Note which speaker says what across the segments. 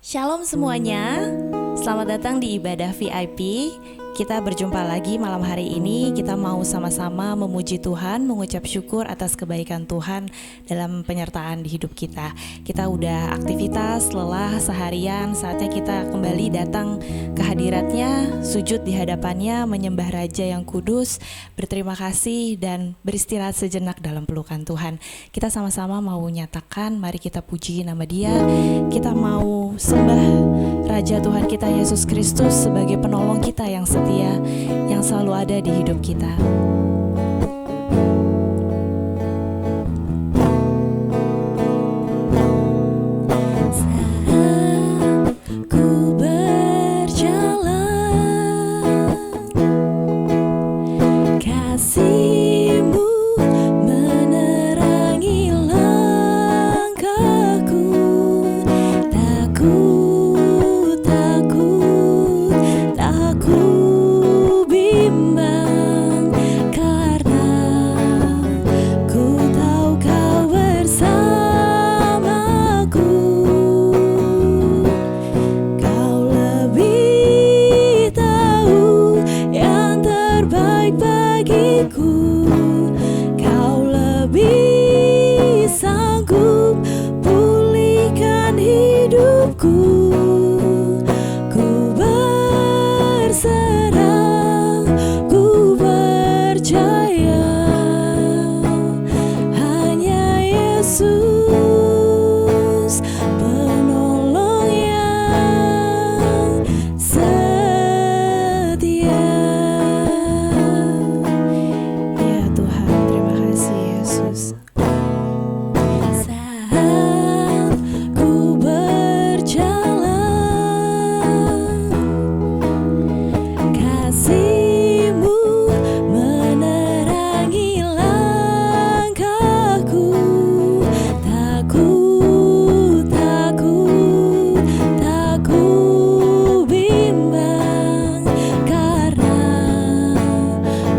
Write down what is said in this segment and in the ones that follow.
Speaker 1: Shalom semuanya, selamat datang di ibadah VIP. Kita berjumpa lagi malam hari ini. Kita mau sama-sama memuji Tuhan, mengucap syukur atas kebaikan Tuhan dalam penyertaan di hidup kita. Kita udah aktivitas, lelah seharian, saatnya kita kembali datang ke hadiratnya, sujud di hadapannya, menyembah Raja yang kudus, berterima kasih dan beristirahat sejenak dalam pelukan Tuhan. Kita sama-sama mau nyatakan, mari kita puji nama Dia. Kita mau sembah Raja Tuhan kita Yesus Kristus sebagai penolong kita yang setia, yang selalu ada di hidup kita. Saat ku berjalan, kasih-Mu menerangi langkahku. Tak ku bimbang, karena ku tahu Kau bersamaku. Kau lebih tahu yang terbaik bagiku. Kau lebih sanggup pulihkan hidupku. Ku berserah, ku percaya, hanya Yesus penolong yang setia. Ya Tuhan, terima kasih Yesus. Saat ku berjalan, kasih-Mu menerangi langkahku. Tak ku bimbang, karena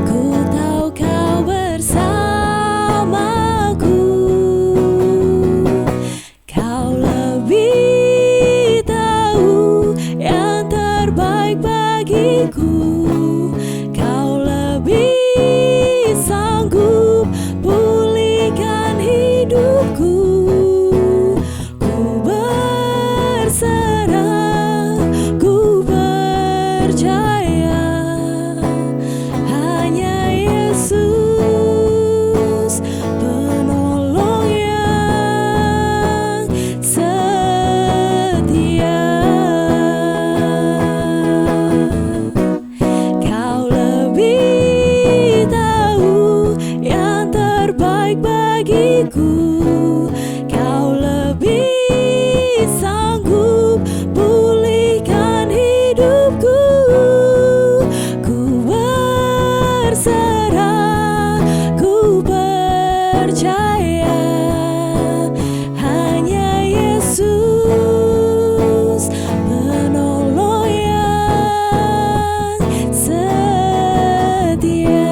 Speaker 1: ku tahu Kau bersamaku. Kau lebih tahu yang terbaik bagiku. Kau lebih sanggup pulihkan hidupku. Ku berserah, ku percaya, hanya Yesus penolong yang setia. Kau lebih tahu yang terbaik bagiku. Kau lebih sanggup pulihkan hidupku. Ku berserah, ku percaya, hanya Yesus penolong yang setia.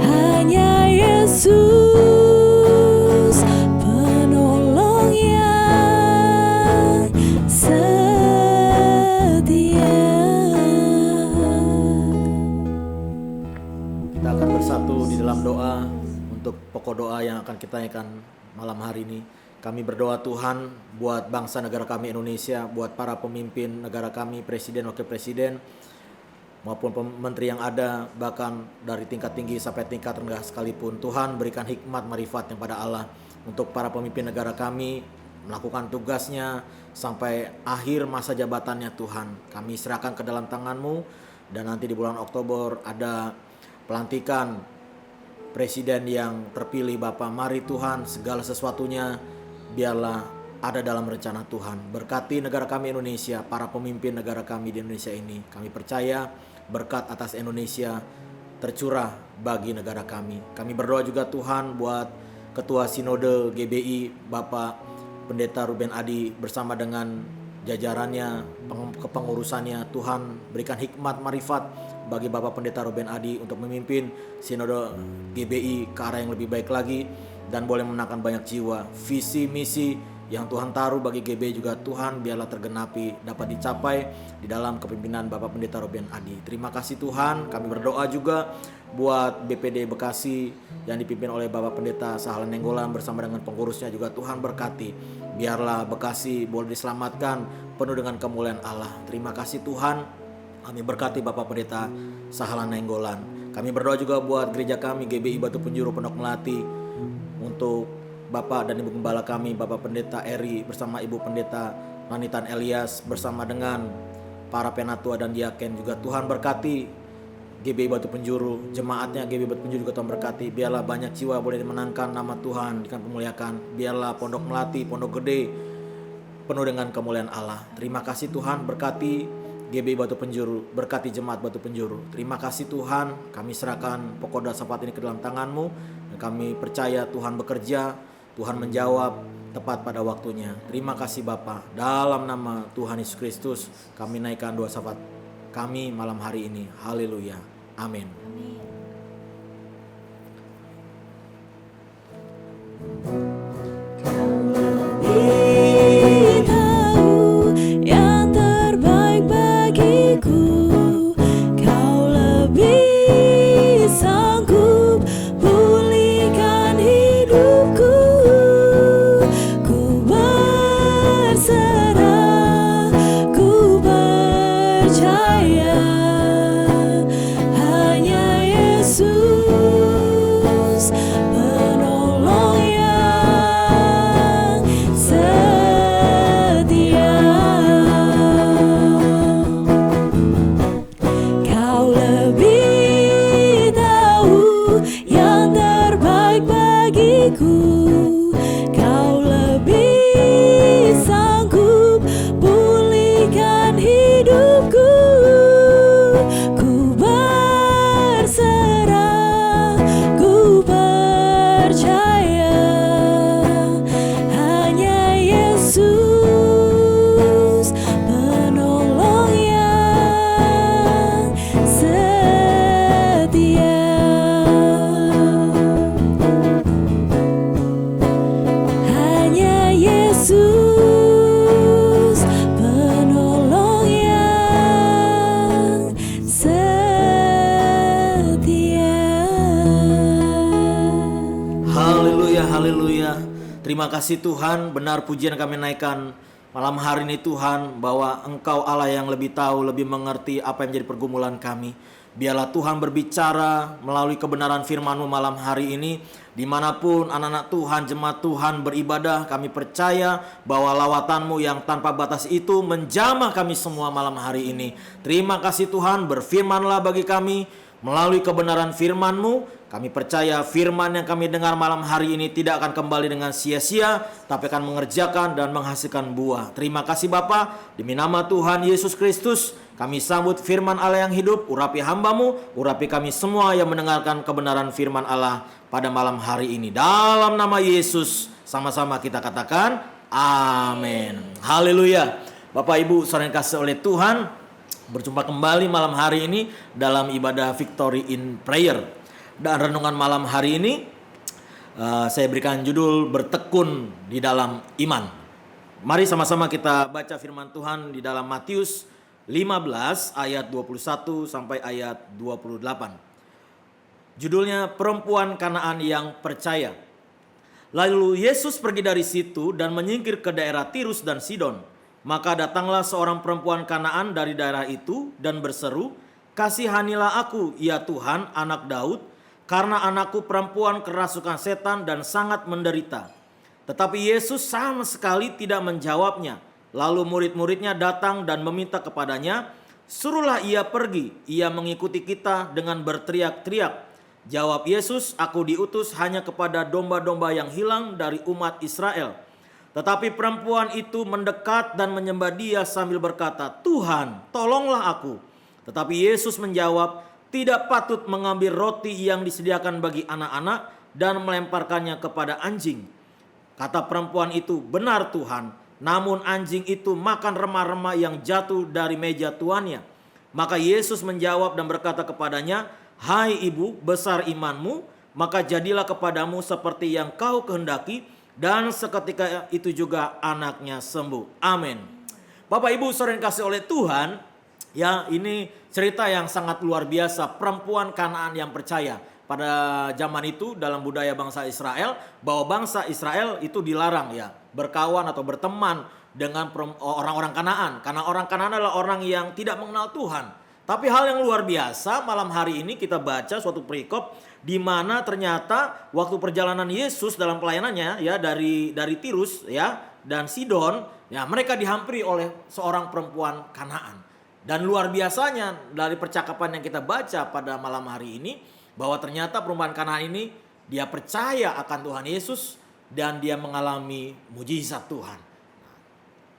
Speaker 1: Hanya Yesus penolong yang setia.
Speaker 2: Kita akan bersatu di dalam doa untuk pokok doa yang akan kita naikkan malam hari ini. Kami berdoa Tuhan buat bangsa negara kami Indonesia, buat para pemimpin negara kami, presiden, wakil presiden, maupun menteri yang ada, bahkan dari tingkat tinggi sampai tingkat rendah sekalipun. Tuhan berikan hikmat marifat yang pada Allah untuk para pemimpin negara kami melakukan tugasnya sampai akhir masa jabatannya. Tuhan, kami serahkan ke dalam tangan-Mu, dan nanti di bulan Oktober ada pelantikan presiden yang terpilih Bapa. Mari Tuhan, segala sesuatunya biarlah ada dalam rencana Tuhan. Berkati negara kami Indonesia, para pemimpin negara kami di Indonesia ini. Kami percaya berkat atas Indonesia tercurah bagi negara kami. Kami berdoa juga Tuhan buat Ketua Sinode GBI Bapak Pendeta Ruben Adi bersama dengan jajarannya, kepengurusannya. Tuhan berikan hikmat marifat bagi Bapak Pendeta Ruben Adi untuk memimpin Sinode GBI ke arah yang lebih baik lagi. dan boleh menangkan banyak jiwa. Visi misi yang Tuhan taruh bagi GB juga Tuhan biarlah tergenapi, dapat dicapai di dalam kepemimpinan Bapak Pendeta Robin Adi. Terima kasih Tuhan. Kami berdoa juga buat BPD Bekasi yang dipimpin oleh Bapak Pendeta Sahalan Nenggolan bersama dengan pengurusnya juga Tuhan berkati. Biarlah Bekasi boleh diselamatkan penuh dengan kemuliaan Allah. Terima kasih Tuhan. Kami berkati Bapak Pendeta Sahalan Nenggolan. Kami berdoa juga buat gereja kami GBI Batu Penjuru Pondok Melati, untuk Bapak dan Ibu Gembala kami, Bapak Pendeta Eri bersama Ibu Pendeta Manitan Elias bersama dengan para penatua dan diaken juga Tuhan berkati. GBI Batu Penjuru, jemaatnya GBI Batu Penjuru juga Tuhan berkati. Biarlah banyak jiwa boleh dimenangkan nama Tuhan, dimuliakan. Biarlah Pondok Melati, Pondok Gede penuh dengan kemuliaan Allah. Terima kasih Tuhan, berkati GBI Batu Penjuru, berkati jemaat Batu Penjuru. Terima kasih Tuhan, kami serahkan pokok doa saat ini ke dalam tangan-Mu. Dan kami percaya Tuhan bekerja, Tuhan menjawab tepat pada waktunya. Terima kasih Bapa. Dalam nama Tuhan Yesus Kristus kami naikkan doa syafaat kami malam hari ini. Haleluya. Amin.
Speaker 1: Tahu yang terbaik bagiku, Kau lebih sanggup pulihkan hidupku. Ku berserah, ku percaya, hanya Yesus penolong yang setia. Kau lebih tahu yang terbaik bagiku, Kau lebih sanggup pulihkan hidupku. Ku berserah, ku percaya, hanya Yesus penolong yang setia. Hanya Yesus penolong yang setia.
Speaker 2: Haleluya, haleluya. Terima kasih Tuhan, benar pujian kami naikkan malam hari ini Tuhan, bahwa Engkau Allah yang lebih tahu, lebih mengerti apa yang menjadi pergumulan kami. Biarlah Tuhan berbicara melalui kebenaran firman-Mu malam hari ini. Dimanapun anak-anak Tuhan, jemaat Tuhan beribadah, kami percaya bahwa lawatan-Mu yang tanpa batas itu menjamah kami semua malam hari ini. Terima kasih Tuhan, berfirmanlah bagi kami melalui kebenaran firman-Mu. Kami percaya firman yang kami dengar malam hari ini tidak akan kembali dengan sia-sia, tapi akan mengerjakan dan menghasilkan buah. Terima kasih Bapa, demi nama Tuhan Yesus Kristus, kami sambut firman Allah yang hidup. Urapi hamba-Mu, urapi kami semua yang mendengarkan kebenaran firman Allah pada malam hari ini. Dalam nama Yesus, sama-sama kita katakan, amin. Haleluya. Bapak Ibu saudara yang kasih oleh Tuhan, berjumpa kembali malam hari ini dalam ibadah Victory in Prayer. Dan renungan malam hari ini saya berikan judul bertekun di dalam iman. Mari sama-sama kita baca firman Tuhan di dalam Matius 15 ayat 21 sampai ayat 28. Judulnya perempuan Kanaan yang percaya. Lalu Yesus pergi dari situ dan menyingkir ke daerah Tirus dan Sidon. Maka datanglah seorang perempuan Kanaan dari daerah itu dan berseru, "Kasihanilah aku, ya Tuhan, anak Daud, karena anakku perempuan kerasukan setan dan sangat menderita." Tetapi Yesus sama sekali tidak menjawabnya. Lalu murid-muridnya datang dan meminta kepadanya, "Suruhlah ia pergi, ia mengikuti kita," dengan berteriak-teriak. Jawab Yesus, "Aku diutus hanya kepada domba-domba yang hilang dari umat Israel." Tetapi perempuan itu mendekat dan menyembah Dia sambil berkata, "Tuhan, tolonglah aku." Tetapi Yesus menjawab, "Tidak patut mengambil roti yang disediakan bagi anak-anak dan melemparkannya kepada anjing." Kata perempuan itu, "Benar Tuhan, namun anjing itu makan remah-remah yang jatuh dari meja tuannya." Maka Yesus menjawab dan berkata kepadanya, "Hai ibu, besar imanmu, maka jadilah kepadamu seperti yang kau kehendaki, dan seketika itu juga anaknya sembuh. Amin. Bapak Ibu saudara yang kasih oleh Tuhan, ya ini cerita yang sangat luar biasa, perempuan Kanaan yang percaya. Pada zaman itu dalam budaya bangsa Israel, bahwa bangsa Israel itu dilarang ya berkawan atau berteman dengan orang-orang Kanaan, karena orang Kanaan adalah orang yang tidak mengenal Tuhan. Tapi hal yang luar biasa, malam hari ini kita baca suatu perikop di mana ternyata waktu perjalanan Yesus dalam pelayanannya ya dari Tirus ya dan Sidon, ya mereka dihampiri oleh seorang perempuan Kanaan. Dan luar biasanya dari percakapan yang kita baca pada malam hari ini, bahwa ternyata perempuan Kanaan ini dia percaya akan Tuhan Yesus dan dia mengalami mujizat Tuhan.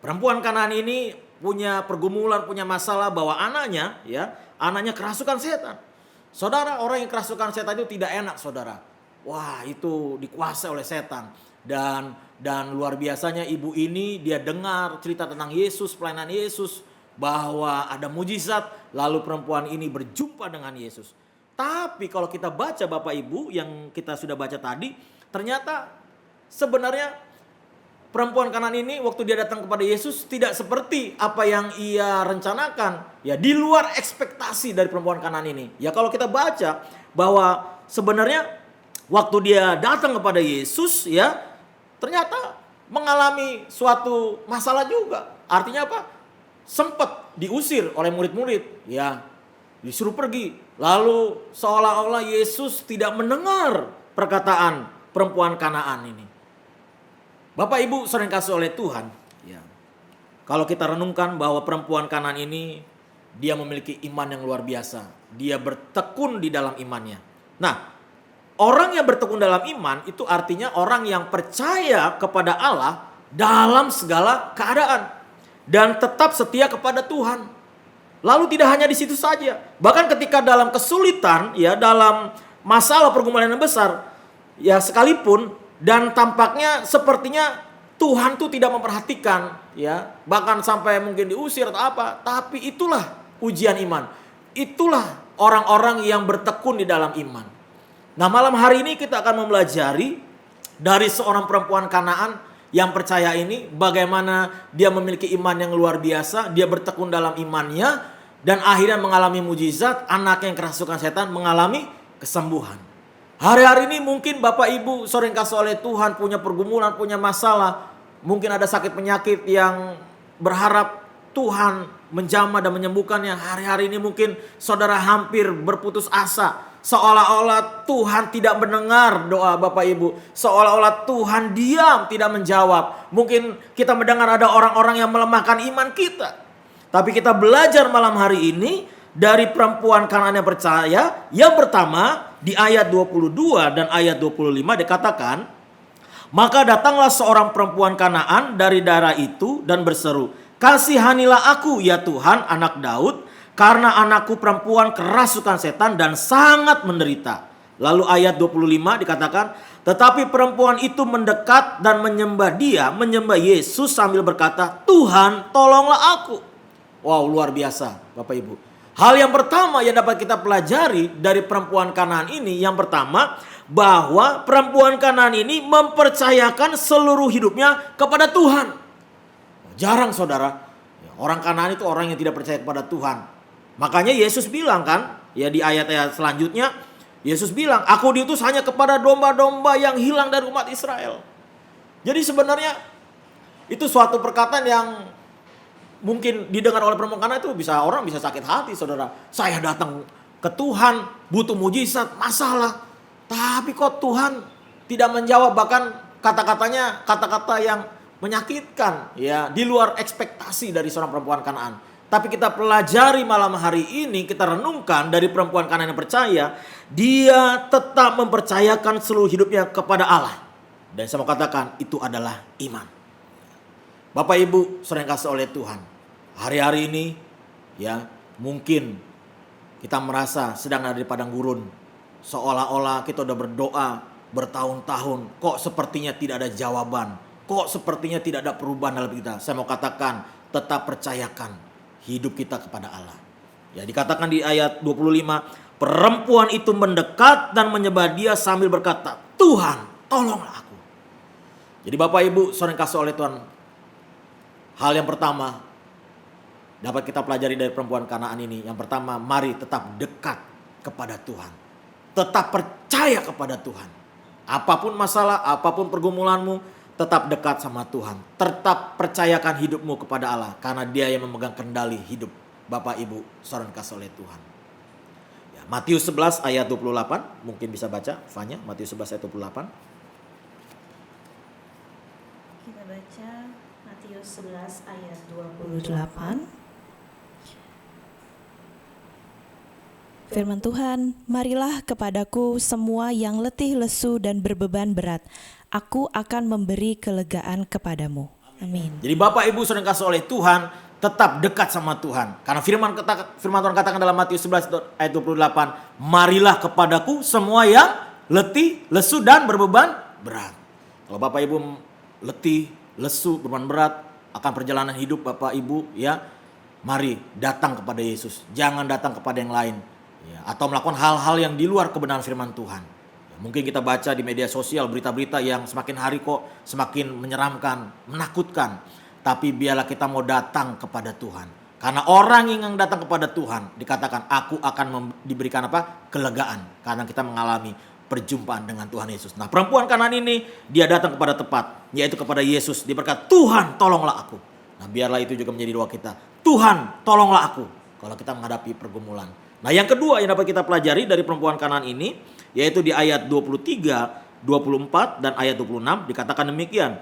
Speaker 2: Perempuan Kanaan ini punya pergumulan, punya masalah bahwa anaknya kerasukan setan. Saudara, orang yang kerasukan setan itu tidak enak, saudara. Wah, itu dikuasai oleh setan. Dan luar biasanya ibu ini dia dengar cerita tentang Yesus, pelayanan Yesus, bahwa ada mujizat, lalu perempuan ini berjumpa dengan Yesus. Tapi kalau kita baca Bapak Ibu yang kita sudah baca tadi, ternyata sebenarnya perempuan Kanaan ini waktu dia datang kepada Yesus tidak seperti apa yang ia rencanakan. Ya, di luar ekspektasi dari perempuan Kanaan ini. Ya, kalau kita baca bahwa sebenarnya waktu dia datang kepada Yesus ya, ternyata mengalami suatu masalah juga. Artinya apa? Sempat diusir oleh murid-murid, ya, disuruh pergi. Lalu seolah-olah Yesus tidak mendengar perkataan perempuan Kanaan ini. Bapak Ibu sering kasih oleh Tuhan, ya. Kalau kita renungkan bahwa perempuan Kanaan ini dia memiliki iman yang luar biasa. Dia bertekun di dalam imannya. Nah, orang yang bertekun dalam iman itu artinya orang yang percaya kepada Allah dalam segala keadaan dan tetap setia kepada Tuhan. Lalu tidak hanya di situ saja, bahkan ketika dalam kesulitan, ya dalam masalah pergumulan yang besar, ya sekalipun dan tampaknya sepertinya Tuhan tuh tidak memperhatikan, ya bahkan sampai mungkin diusir atau apa, tapi itulah ujian iman, itulah orang-orang yang bertekun di dalam iman. Nah, malam hari ini kita akan mempelajari dari seorang perempuan Kanaan yang percaya ini, bagaimana dia memiliki iman yang luar biasa, dia bertekun dalam imannya, dan akhirnya mengalami mujizat, anak yang kerasukan setan mengalami kesembuhan. Hari-hari ini mungkin Bapak Ibu sering kasih oleh Tuhan punya pergumulan, punya masalah. Mungkin ada sakit penyakit yang berharap Tuhan menjamah dan menyembuhkannya. Hari-hari ini mungkin saudara hampir berputus asa. Seolah-olah Tuhan tidak mendengar doa Bapak Ibu. Seolah-olah Tuhan diam, tidak menjawab. Mungkin kita mendengar ada orang-orang yang melemahkan iman kita. Tapi kita belajar malam hari ini dari perempuan Kanaan yang percaya. Yang pertama di ayat 22 dan ayat 25 dikatakan, maka datanglah seorang perempuan Kanaan dari daerah itu dan berseru, kasihanilah aku ya Tuhan anak Daud, karena anakku perempuan kerasukan setan dan sangat menderita. Lalu ayat 25 dikatakan, tetapi perempuan itu mendekat dan menyembah Yesus sambil berkata, Tuhan tolonglah aku. Wow, luar biasa Bapak Ibu. Hal yang pertama yang dapat kita pelajari dari perempuan Kanaan ini, yang pertama bahwa perempuan Kanaan ini mempercayakan seluruh hidupnya kepada Tuhan. Jarang saudara, orang Kanaan itu orang yang tidak percaya kepada Tuhan. Makanya Yesus bilang kan, ya di ayat-ayat selanjutnya, Yesus bilang, aku diutus hanya kepada domba-domba yang hilang dari umat Israel. Jadi sebenarnya itu suatu perkataan yang mungkin didengar oleh perempuan Kanaan itu orang bisa sakit hati, saudara. Saya datang ke Tuhan, butuh mujizat, masalah. Tapi kok Tuhan tidak menjawab, bahkan kata-katanya kata-kata yang menyakitkan, ya di luar ekspektasi dari seorang perempuan Kanaan. Tapi kita pelajari malam hari ini, kita renungkan dari perempuan Kanaan yang percaya, dia tetap mempercayakan seluruh hidupnya kepada Allah. Dan saya mau katakan itu adalah iman. Bapak Ibu sering kasih oleh Tuhan, hari-hari ini ya mungkin kita merasa sedang ada di padang gurun. Seolah-olah kita udah berdoa bertahun-tahun, kok sepertinya tidak ada jawaban, kok sepertinya tidak ada perubahan dalam kita. Saya mau katakan, tetap percayakan hidup kita kepada Allah. Ya, dikatakan di ayat 25, perempuan itu mendekat dan menyembah dia sambil berkata, Tuhan, tolonglah aku. Jadi Bapak Ibu, saudara yang kasih oleh Tuhan, hal yang pertama dapat kita pelajari dari perempuan Kanaan ini. Yang pertama, mari tetap dekat kepada Tuhan. Tetap percaya kepada Tuhan. Apapun masalah, apapun pergumulanmu, tetap dekat sama Tuhan. Tetap percayakan hidupmu kepada Allah. Karena dia yang memegang kendali hidup Bapak Ibu, saudara yang kasih oleh Tuhan. Ya, Matius 11 ayat 28. Mungkin bisa baca, Fanya. Matius 11 ayat 28.
Speaker 1: Kita baca Matius 11 ayat 28. Firman Tuhan, marilah kepadaku semua yang letih lesu dan berbeban berat. Aku akan memberi kelegaan kepadamu. Amin.
Speaker 2: Jadi Bapak Ibu saudara yang kasih oleh Tuhan, tetap dekat sama Tuhan. Karena firman Tuhan katakan dalam Matius 11 ayat 28, marilah kepadaku semua yang letih, lesu dan berbeban berat. Kalau Bapak Ibu letih, lesu, berbeban berat akan perjalanan hidup Bapak Ibu, ya, mari datang kepada Yesus. Jangan datang kepada yang lain. Ya, atau melakukan hal-hal yang di luar kebenaran firman Tuhan. Ya, mungkin kita baca di media sosial berita-berita yang semakin hari kok semakin menyeramkan, menakutkan. Tapi biarlah kita mau datang kepada Tuhan. Karena orang yang datang kepada Tuhan dikatakan aku akan diberikan apa? Kelegaan. Karena kita mengalami perjumpaan dengan Tuhan Yesus. Nah, perempuan Kanaan ini dia datang kepada tepat, yaitu kepada Yesus. Dia berkata, Tuhan tolonglah aku. Nah, biarlah itu juga menjadi doa kita. Tuhan tolonglah aku kalau kita menghadapi pergumulan. Nah, yang kedua yang dapat kita pelajari dari perempuan Kanaan ini, yaitu di ayat 23, 24 dan ayat 26 dikatakan demikian.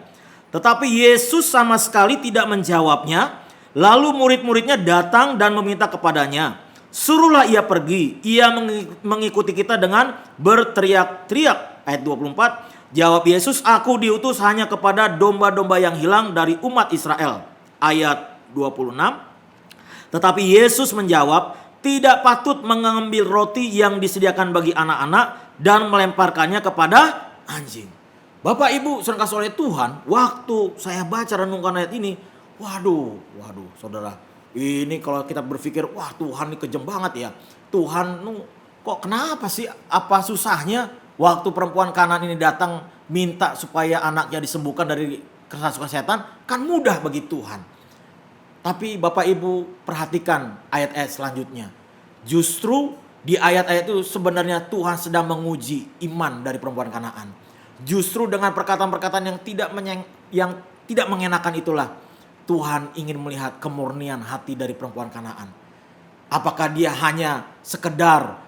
Speaker 2: Tetapi Yesus sama sekali tidak menjawabnya. Lalu murid-muridnya datang dan meminta kepadanya, suruhlah ia pergi. Ia mengikuti kita dengan berteriak-teriak. Ayat 24, jawab Yesus, aku diutus hanya kepada domba-domba yang hilang dari umat Israel. Ayat 26, tetapi Yesus menjawab, tidak patut mengambil roti yang disediakan bagi anak-anak dan melemparkannya kepada anjing. Bapak Ibu saudara kasih oleh Tuhan, waktu saya baca renungkan ayat ini, waduh saudara, ini kalau kita berpikir, wah Tuhan ini kejam banget ya. Tuhan kok kenapa sih, apa susahnya waktu perempuan Kanaan ini datang minta supaya anaknya disembuhkan dari kerasukan setan, kan mudah bagi Tuhan. Tapi Bapak Ibu perhatikan ayat-ayat selanjutnya. Justru di ayat-ayat itu sebenarnya Tuhan sedang menguji iman dari perempuan Kanaan. Justru dengan perkataan-perkataan yang tidak mengenakan itulah Tuhan ingin melihat kemurnian hati dari perempuan Kanaan. Apakah dia hanya sekedar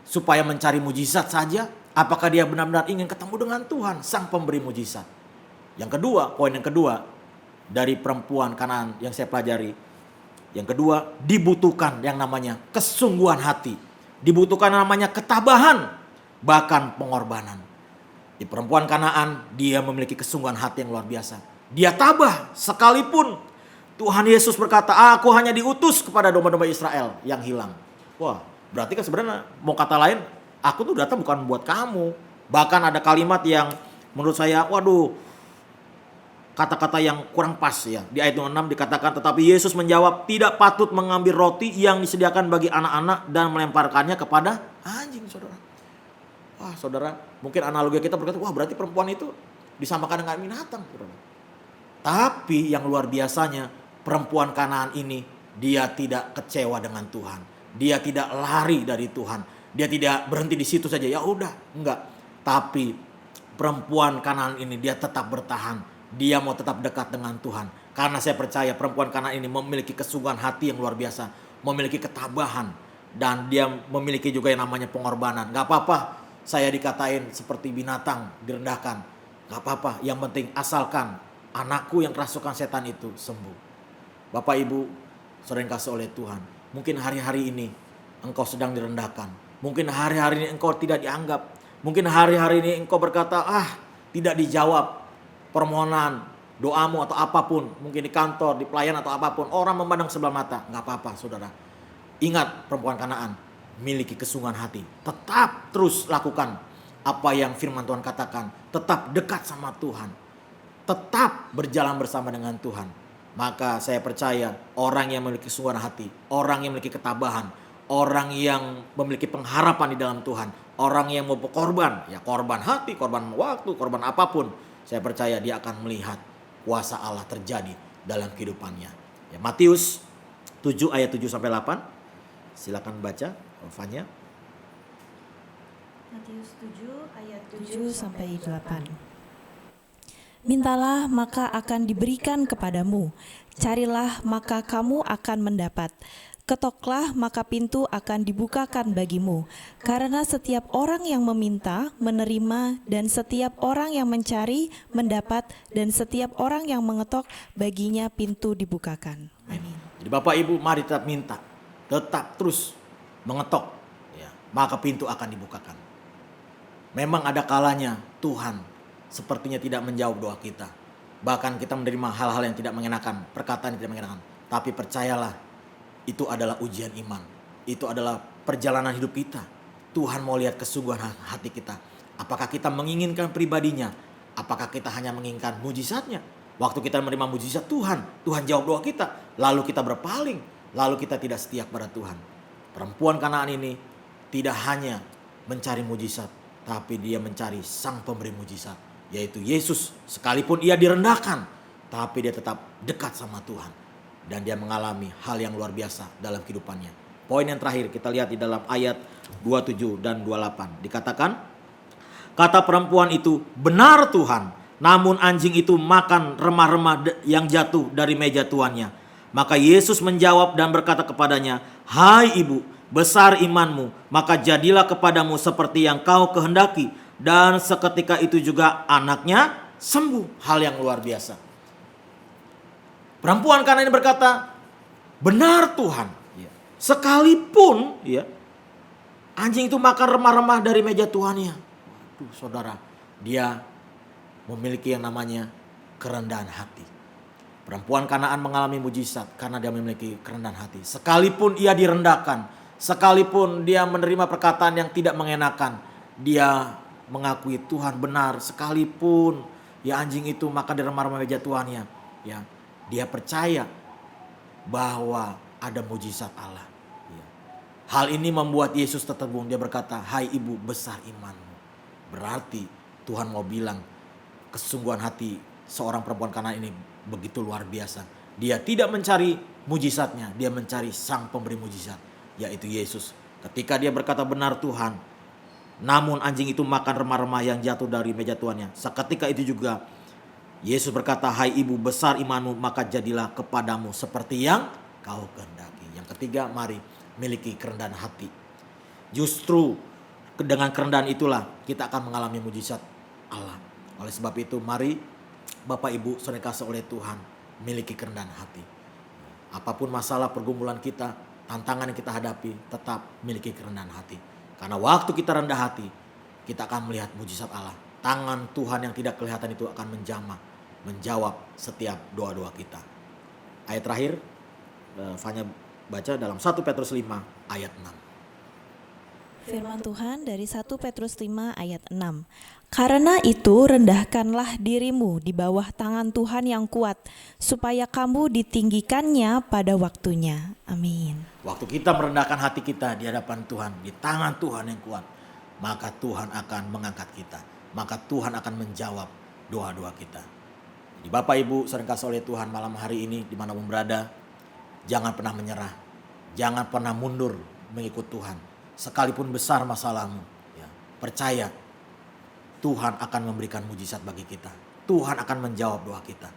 Speaker 2: supaya mencari mujizat saja? Apakah dia benar-benar ingin ketemu dengan Tuhan, sang pemberi mujizat? Yang kedua, poin yang kedua dari perempuan Kanaan yang saya pelajari. Yang kedua, dibutuhkan yang namanya kesungguhan hati. Dibutuhkan yang namanya ketabahan, bahkan pengorbanan. Di perempuan Kanaan, dia memiliki kesungguhan hati yang luar biasa. Dia tabah sekalipun Tuhan Yesus berkata, aku hanya diutus kepada domba-domba Israel yang hilang. Wah, berarti kan sebenarnya mau kata lain, aku tuh datang bukan buat kamu. Bahkan ada kalimat yang menurut saya, waduh, kata-kata yang kurang pas ya. Di ayat 6 dikatakan, tetapi Yesus menjawab, tidak patut mengambil roti yang disediakan bagi anak-anak dan melemparkannya kepada anjing, saudara. Wah, saudara, mungkin analogi kita berkata, wah berarti perempuan itu disamakan dengan binatang, saudara. Tapi yang luar biasanya, perempuan Kanaan ini, dia tidak kecewa dengan Tuhan. Dia tidak lari dari Tuhan. Dia tidak berhenti di situ saja, ya udah, enggak. Tapi perempuan Kanaan ini dia tetap bertahan. Dia mau tetap dekat dengan Tuhan. Karena saya percaya perempuan Kanaan ini memiliki kesungguhan hati yang luar biasa. Memiliki ketabahan. Dan dia memiliki juga yang namanya pengorbanan. Gak apa-apa saya dikatain seperti binatang, direndahkan. Gak apa-apa, yang penting asalkan anakku yang kerasukan setan itu sembuh. Bapak Ibu, saudara yang kasih oleh Tuhan. Mungkin hari-hari ini engkau sedang direndahkan. Mungkin hari-hari ini engkau tidak dianggap. Mungkin hari-hari ini engkau berkata, tidak dijawab permohonan, doamu atau apapun. Mungkin di kantor, di pelayan atau apapun. Orang memandang sebelah mata. Gak apa-apa saudara. Ingat perempuan Kanaan, miliki kesungguhan hati. Tetap terus lakukan apa yang firman Tuhan katakan. Tetap dekat sama Tuhan. Tetap berjalan bersama dengan Tuhan. maka saya percaya orang yang memiliki kesungguhan hati, orang yang memiliki ketabahan, orang yang memiliki pengharapan di dalam Tuhan, orang yang mau berkorban, ya korban hati, korban waktu, korban apapun, saya percaya dia akan melihat kuasa Allah terjadi dalam kehidupannya. Ya, Matius 7 ayat 7 sampai 8. Silakan baca Fanya.
Speaker 1: Matius 7 ayat 7 sampai 8. Mintalah maka akan diberikan kepadamu, carilah maka kamu akan mendapat, ketoklah maka pintu akan dibukakan bagimu. Karena setiap orang yang meminta menerima, dan setiap orang yang mencari mendapat, dan setiap orang yang mengetok baginya pintu dibukakan. Amin.
Speaker 2: Jadi Bapak Ibu, mari tetap minta, tetap terus mengetok, ya, maka pintu akan dibukakan. Memang ada kalanya Tuhan sepertinya tidak menjawab doa kita. Bahkan kita menerima hal-hal yang tidak mengenakan, perkataan yang tidak mengenakan. Tapi percayalah, itu adalah ujian iman. Itu adalah perjalanan hidup kita. Tuhan mau lihat kesungguhan hati kita. Apakah kita menginginkan pribadinya? Apakah kita hanya menginginkan mujizatnya? Waktu kita menerima mujizat Tuhan jawab doa kita. Lalu kita berpaling. Lalu kita tidak setia kepada Tuhan. Perempuan Kanaan ini tidak hanya mencari mujizat, tapi dia mencari sang pemberi mujizat, yaitu Yesus. Sekalipun ia direndahkan, tapi dia tetap dekat sama Tuhan. Dan dia mengalami hal yang luar biasa dalam kehidupannya. Poin yang terakhir kita lihat di dalam ayat 27 dan 28. Dikatakan, kata perempuan itu, benar Tuhan, namun anjing itu makan remah-remah yang jatuh dari meja tuannya. Maka Yesus menjawab dan berkata kepadanya, hai ibu, besar imanmu, maka jadilah kepadamu seperti yang kau kehendaki. Dan seketika itu juga anaknya sembuh. Hal yang luar biasa. Perempuan Kanaan ini berkata, benar Tuhan. Sekalipun anjing itu makan remah-remah dari meja tuannya. Waduh saudara, dia memiliki yang namanya kerendahan hati. Perempuan Kanaan mengalami mujizat karena dia memiliki kerendahan hati. Sekalipun ia direndahkan, sekalipun dia menerima perkataan yang tidak mengenakan, dia mengakui Tuhan benar. Sekalipun anjing itu makan di remah-remah meja tuannya, dia percaya bahwa ada mujizat Allah. Hal ini membuat Yesus tertegun. Dia berkata, hai ibu, besar imanmu. Berarti Tuhan mau bilang kesungguhan hati seorang perempuan Kanaan ini begitu luar biasa. Dia tidak mencari mujizatnya, dia mencari sang pemberi mujizat, yaitu Yesus. Ketika dia berkata benar Tuhan, namun anjing itu makan remah-remah yang jatuh dari meja tuannya. Seketika itu juga Yesus berkata, hai ibu, besar imanmu, maka jadilah kepadamu seperti yang kau kehendaki. Yang ketiga, mari miliki kerendahan hati. Justru dengan kerendahan itulah kita akan mengalami mujizat Allah. Oleh sebab itu, mari Bapak Ibu saudara kasih oleh Tuhan, miliki kerendahan hati. Apapun masalah pergumulan kita, tantangan yang kita hadapi, tetap miliki kerendahan hati. Karena waktu kita rendah hati, kita akan melihat mujizat Allah. Tangan Tuhan yang tidak kelihatan itu akan menjawab setiap doa-doa kita. Ayat terakhir, Fanya baca dalam 1 Petrus 5 ayat 6.
Speaker 1: Firman Tuhan dari 1 Petrus 5 ayat 6. Karena itu rendahkanlah dirimu di bawah tangan Tuhan yang kuat, supaya kamu ditinggikannya pada waktunya. Amin.
Speaker 2: Waktu kita merendahkan hati kita di hadapan Tuhan, di tangan Tuhan yang kuat, maka Tuhan akan mengangkat kita. Maka Tuhan akan menjawab doa-doa kita. Jadi Bapak Ibu sering kasih oleh Tuhan malam hari ini dimanapun berada, jangan pernah menyerah. Jangan pernah mundur mengikut Tuhan. Sekalipun besar masalahmu, percaya Tuhan akan memberikan mujizat bagi kita. Tuhan akan menjawab doa kita.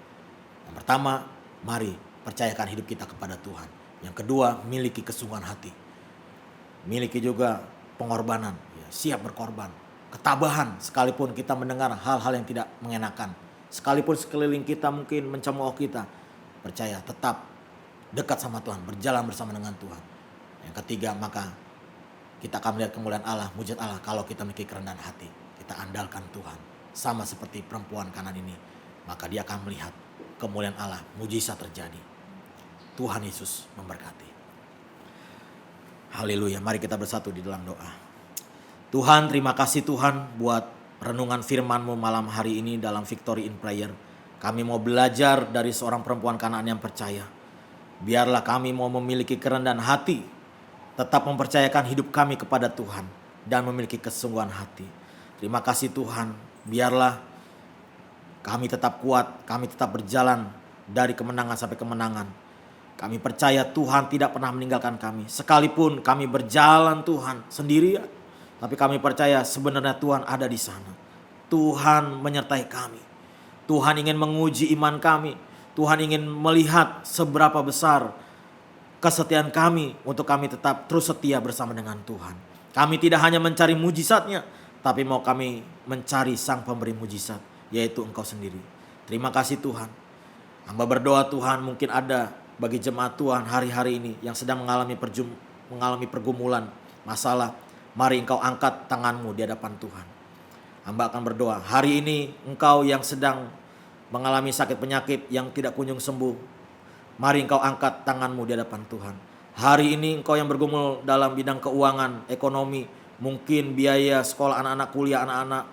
Speaker 2: Yang pertama, mari percayakan hidup kita kepada Tuhan. Yang kedua, miliki kesungguhan hati. Miliki juga pengorbanan, siap berkorban. Ketabahan sekalipun kita mendengar hal-hal yang tidak mengenakan. Sekalipun sekeliling kita mungkin mencemooh kita, percaya tetap dekat sama Tuhan, berjalan bersama dengan Tuhan. Yang ketiga, maka kita akan melihat kemuliaan Allah, mujizat Allah kalau kita memiliki kerendahan hati. Kita andalkan Tuhan. Sama seperti perempuan Kanaan ini. Maka dia akan melihat kemuliaan Allah, mujizat terjadi. Tuhan Yesus memberkati. Haleluya. Mari kita bersatu di dalam doa. Tuhan, terima kasih Tuhan buat renungan firman-Mu malam hari ini dalam Victory in Prayer. Kami mau belajar dari seorang perempuan Kanaan yang percaya. Biarlah kami mau memiliki kerendahan hati, tetap mempercayakan hidup kami kepada Tuhan dan memiliki kesungguhan hati. Terima kasih Tuhan, biarlah kami tetap kuat, kami tetap berjalan dari kemenangan sampai kemenangan. Kami percaya Tuhan tidak pernah meninggalkan kami. Sekalipun kami berjalan Tuhan sendirian, tapi kami percaya sebenarnya Tuhan ada di sana. Tuhan menyertai kami. Tuhan ingin menguji iman kami. Tuhan ingin melihat seberapa besar kesetiaan kami untuk kami tetap terus setia bersama dengan Tuhan. Kami tidak hanya mencari mujizatnya, tapi mau kami mencari sang pemberi mujizat, yaitu Engkau sendiri. Terima kasih Tuhan. Hamba berdoa Tuhan, mungkin ada bagi jemaat Tuhan hari-hari ini yang sedang mengalami pergumulan, masalah. Mari Engkau angkat tanganmu di hadapan Tuhan. Hamba akan berdoa, hari ini Engkau yang sedang mengalami sakit penyakit yang tidak kunjung sembuh, mari Engkau angkat tanganmu di hadapan Tuhan. Hari ini Engkau yang bergumul dalam bidang keuangan, ekonomi, mungkin biaya sekolah anak-anak, kuliah anak-anak,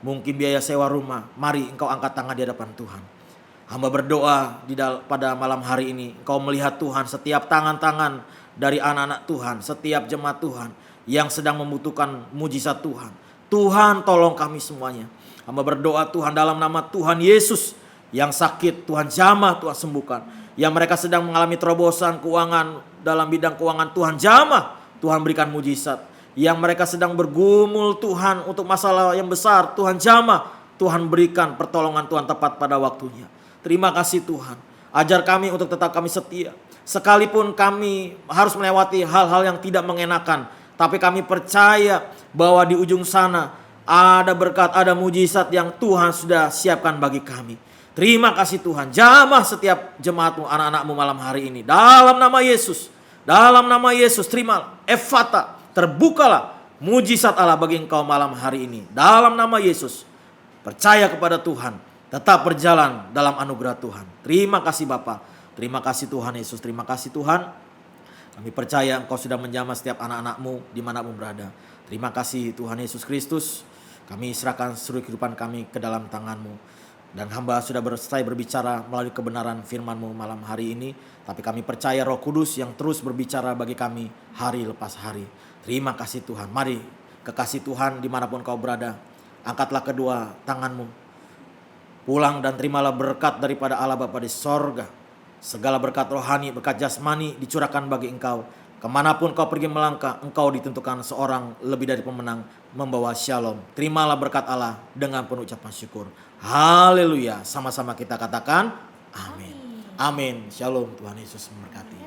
Speaker 2: mungkin biaya sewa rumah, mari Engkau angkat tangan di hadapan Tuhan. Hamba berdoa pada malam hari ini, Engkau melihat Tuhan setiap tangan-tangan dari anak-anak Tuhan, setiap jemaat Tuhan yang sedang membutuhkan mujizat Tuhan. Tuhan tolong kami semuanya. Hamba berdoa Tuhan dalam nama Tuhan Yesus, yang sakit Tuhan jamah, Tuhan sembuhkan. Yang mereka sedang mengalami terobosan keuangan, dalam bidang keuangan Tuhan jamah, Tuhan berikan mujizat. Yang mereka sedang bergumul Tuhan untuk masalah yang besar, Tuhan jamah, Tuhan berikan pertolongan Tuhan tepat pada waktunya. Terima kasih Tuhan. Ajar kami untuk tetap kami setia. Sekalipun kami harus melewati hal-hal yang tidak mengenakan, tapi kami percaya bahwa di ujung sana ada berkat, ada mujizat yang Tuhan sudah siapkan bagi kami. Terima kasih Tuhan. Jamah setiap jemaatmu, anak-anakmu malam hari ini. Dalam nama Yesus. Dalam nama Yesus terimalah. Efata, terbukalah mujizat Allah bagi engkau malam hari ini. Dalam nama Yesus. Percaya kepada Tuhan. Tetap berjalan dalam anugerah Tuhan. Terima kasih Bapa. Terima kasih Tuhan Yesus. Terima kasih Tuhan. Kami percaya engkau sudah menjamah setiap anak-anakmu dimanapun berada. Terima kasih Tuhan Yesus Kristus. Kami serahkan seluruh kehidupan kami ke dalam tangan-Mu. Dan hamba sudah selesai berbicara melalui kebenaran firman-Mu malam hari ini. Tapi kami percaya Roh Kudus yang terus berbicara bagi kami hari lepas hari. Terima kasih Tuhan. Mari kekasih Tuhan dimanapun kau berada. Angkatlah kedua tanganmu. Pulang dan terimalah berkat daripada Allah Bapa di sorga. Segala berkat rohani, berkat jasmani dicurahkan bagi engkau. Kemanapun kau pergi melangkah, engkau ditentukan seorang lebih dari pemenang membawa shalom. Terimalah berkat Allah dengan penuh ucapan syukur. Haleluya. Sama-sama kita katakan amin. Amin. Shalom. Tuhan Yesus memberkati.